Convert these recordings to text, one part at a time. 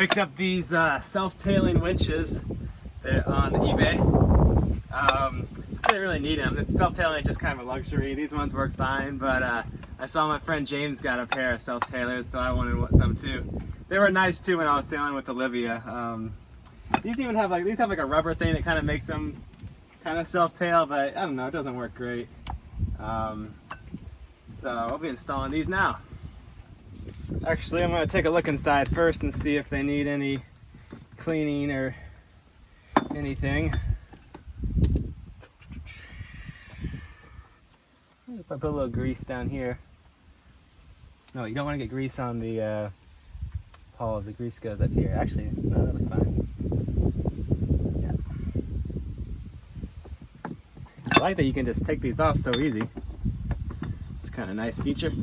Picked up these self-tailing winches. They're on eBay. I didn't really need them. It's self-tailing, just kind of a luxury. These ones work fine, but I saw my friend James got a pair of self-tailers, so I wanted some too. They were nice too when I was sailing with Olivia. These even have like a rubber thing that kind of makes them kind of self-tail, but I don't know, it doesn't work great. So I'll be installing these now. Actually, I'm going to take a look inside first and see if they need any cleaning or anything. If I put a little grease down here. No, you don't want to get grease on the pawls. The grease goes up here. Actually, no, that looks fine. Yeah. I like that you can just take these off so easy. It's kind of a nice feature.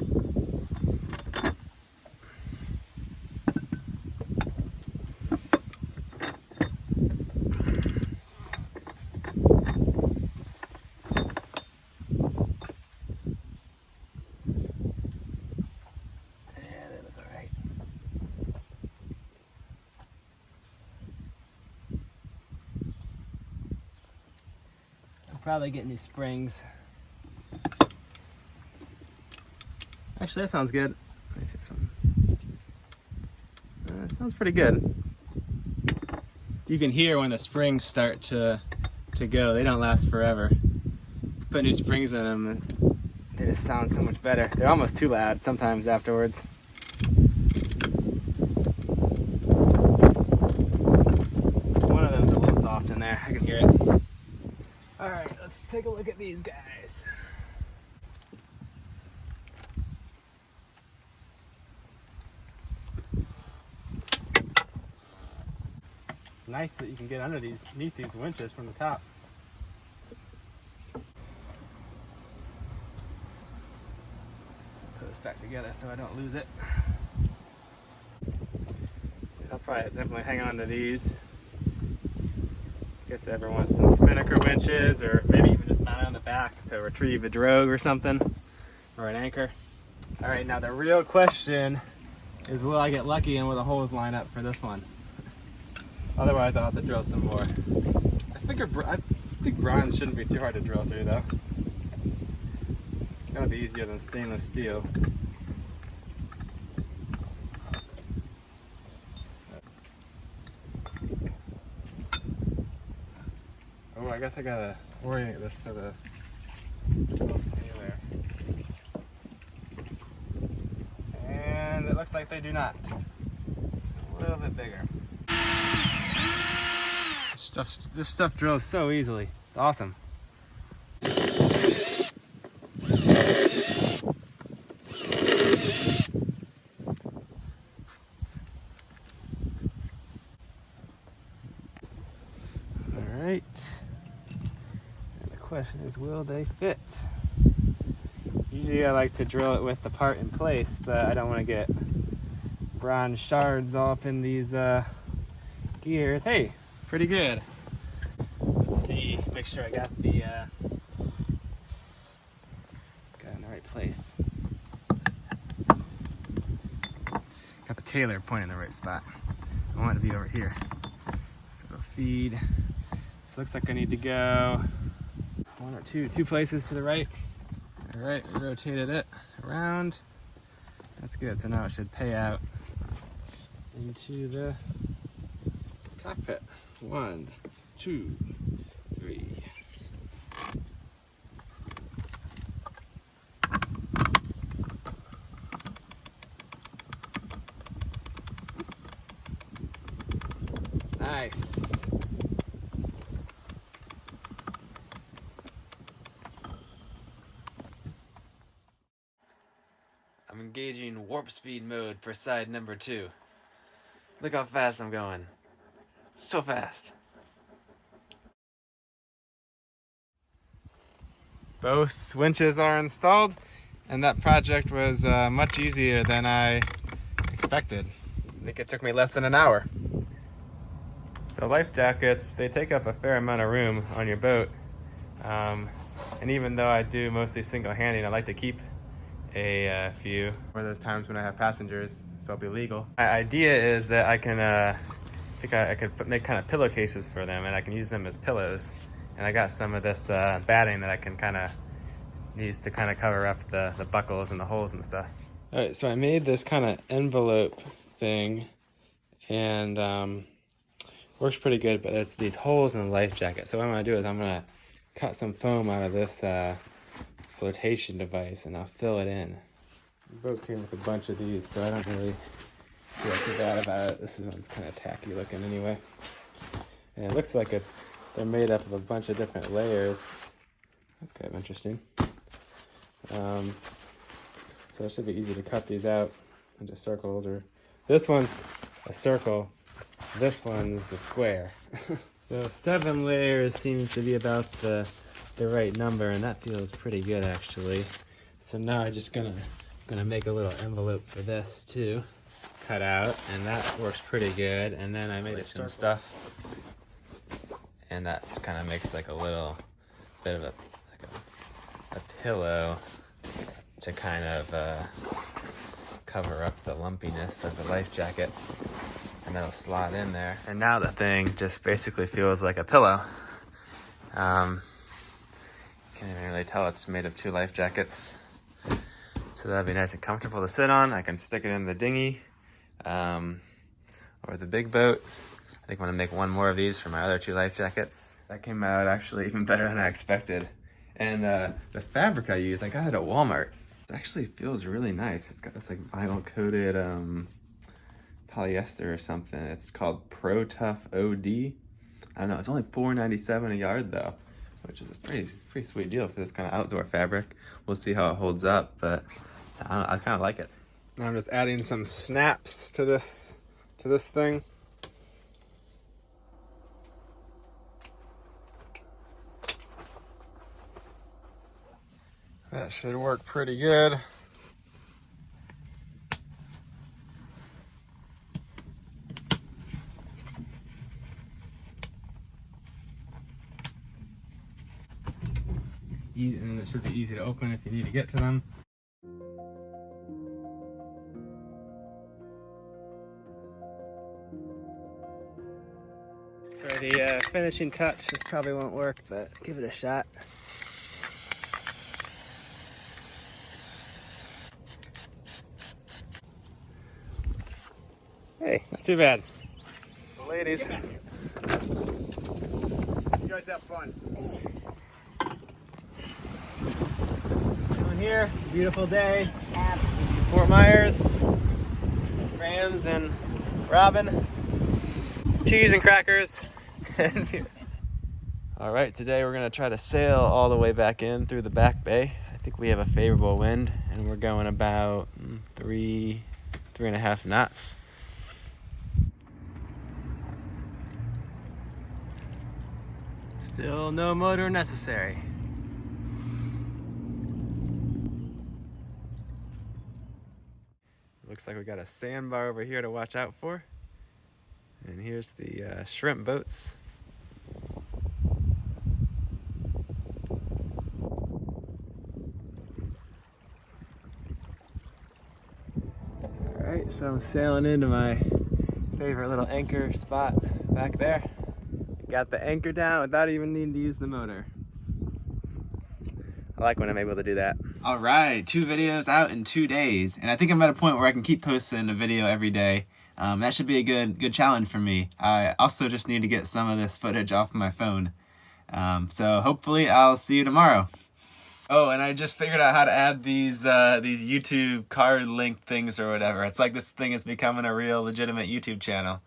Probably get new springs. Actually, that sounds good. Let me take some. That sounds pretty good. You can hear when the springs start to go. They don't last forever. Put new springs in them and they just sound so much better. They're almost too loud sometimes afterwards. One of them's a little soft in there. I can hear it. All right, let's take a look at these guys. It's nice that you can get underneath these winches from the top. Put this back together so I don't lose it. I'll probably definitely hang on to these. Guess ever wants some spinnaker winches, or maybe even just mount it on the back to retrieve a drogue or something, or an anchor. All right, now the real question is, will I get lucky and will the holes line up for this one? Otherwise, I'll have to drill some more. I think bronze shouldn't be too hard to drill through, though. It's gotta be easier than stainless steel. Oh, I guess I gotta orient this to the self-tailer. And it looks like they do not. It's a little bit bigger. This stuff drills so easily. It's awesome. All right. Question is, will they fit? Usually I like to drill it with the part in place, but I don't want to get bronze shards all up in these gears. Hey, pretty good. Let's see, make sure I got the in the right place. Got the tailer pointing in the right spot. I want it to be over here. So it'll feed. So it looks like I need to go one or two places to the right. All right, we rotated it around. That's good, so now it should pay out into the cockpit. 1, 2, 3. Nice. I'm engaging warp speed mode for side number 2. Look how fast I'm going. So fast. Both winches are installed, and that project was much easier than I expected. I think it took me less than an hour. So life jackets, they take up a fair amount of room on your boat. And even though I do mostly single-handing, I like to keep a few for those times when I have passengers, so it'll be legal. My idea is that I can, I think I could make kind of pillowcases for them, and I can use them as pillows. And I got some of this batting that I can kind of use to kind of cover up the buckles and the holes and stuff. All right, so I made this kind of envelope thing, and works pretty good, but there's these holes in the life jacket. So what I'm gonna do is I'm gonna cut some foam out of this flotation device, and I'll fill it in. We both came with a bunch of these, so I don't really feel too bad about it. This one's kind of tacky looking anyway. And it looks like they're made up of a bunch of different layers. That's kind of interesting. So it should be easy to cut these out into circles, or this one's a circle, this one's a square. So 7 layers seems to be about the right number, and that feels pretty good actually. So now I'm just gonna make a little envelope for this too, cut out, and that works pretty good. And then I made some stuff, and that's kind of makes like a little bit of a pillow to kind of cover up the lumpiness of the life jackets, and that'll slide in there. And now the thing just basically feels like a pillow. Can't even really tell it's made of 2 life jackets. So that'd be nice and comfortable to sit on. I can stick it in the dinghy or the big boat. I think I'm gonna make 1 more of these for my other 2 life jackets. That came out actually even better than I expected. And the fabric I used, I got it at Walmart. It actually feels really nice. It's got this like vinyl coated polyester or something. It's called Pro Tough OD. I don't know, it's only $4.97 a yard though, which is a pretty sweet deal for this kind of outdoor fabric. We'll see how it holds up, but I don't know, I kind of like it. Now I'm just adding some snaps to this thing. That should work pretty good. And it should be easy to open if you need to get to them. For the finishing touch, this probably won't work, but give it a shot. Hey, not too bad. The ladies. Yeah. You guys have fun. Down here, beautiful day. Absolutely. Fort Myers, Rams and Robin, cheese and crackers, and beer. All right, today we're gonna try to sail all the way back in through the back bay. I think we have a favorable wind, and we're going about 3.5 knots. Still no motor necessary. Looks like we got a sandbar over here to watch out for. And here's the shrimp boats. All right, so I'm sailing into my favorite little anchor spot back there. Got the anchor down without even needing to use the motor. I like when I'm able to do that. All right, 2 videos out in 2 days, and I think I'm at a point where I can keep posting a video every day. That should be a good challenge for me. I also just need to get some of this footage off my phone. So hopefully I'll see you tomorrow. Oh, and I just figured out how to add these YouTube card link things or whatever. It's like this thing is becoming a real legitimate YouTube channel.